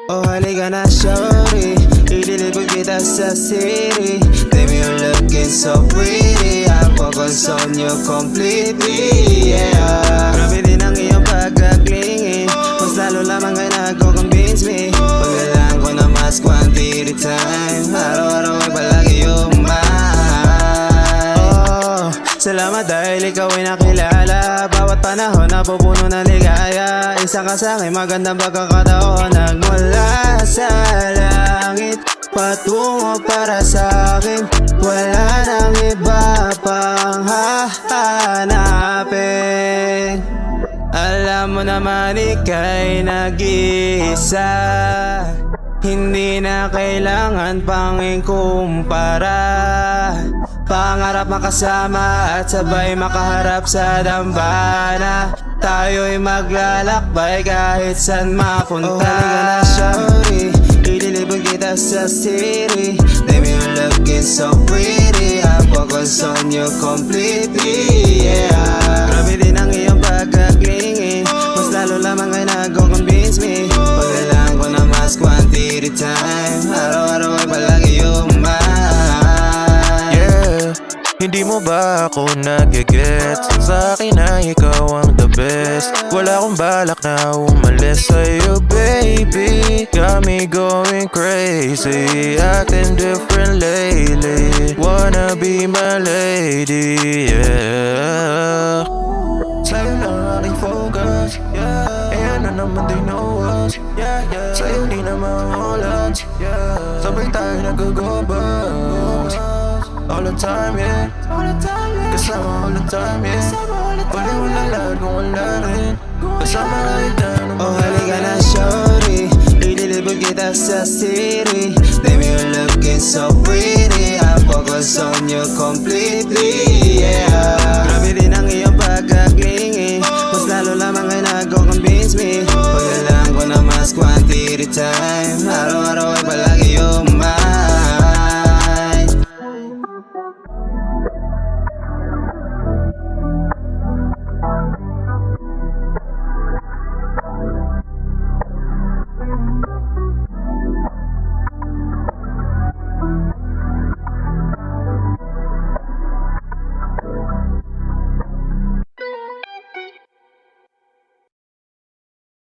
Oh, halika na shorty, ililibot kita sa city. Baby, you're looking so pretty, I focus on you completely, yeah. Grabe din ang iyong pagkaklingi, mas lalo lamang ay nagko-convince me. Paglalaan ko na mas quantity time, araw-araw ay palagi yung mahal. Oh, salamat dahil ikaw ay nakilala. Bawat panahon na pupuno ng ligaya. Isa ka sa'kin magandang pagkakataon, nagmula sa langit patungo para sa'kin. Wala nang iba pang hahanapin. Alam mo naman ika'y nag-iisa, hindi na kailangan pang ikumpara. Pangarap makasama at sabay makaharap sa dambana. Tayo'y maglalakbay kahit saan mapunta. Oh, halika na shorty, ililibot kita sa city. Baby, you're looking so pretty, I focus on you completely, yeah. Grabe din ang iyong pagkaklingi, mas lalo lamang ay nagko-convince me. Paglalaan ko na mas quantity time, araw-araw ay palagi yung mahal. Yeah, hindi mo ba ako nagigets? Sa akin ay ikaw ang the best. Wala akong balak na umalis sa'yo, baby. Got me going crazy, acting different lately. Wanna be my lady, yeah. Sa'yo lang aking focus, yeah. Eh ano naman they know us, yeah, yeah. Sa'yo di na mahulat, yeah. Sabay tayo nag-go-boss all the time, yeah. Kasama all the time, yeah. Uli mo na lahat kung wala rin. Kasama kahit na Oh, halika na shorty, ililibot kita sa city.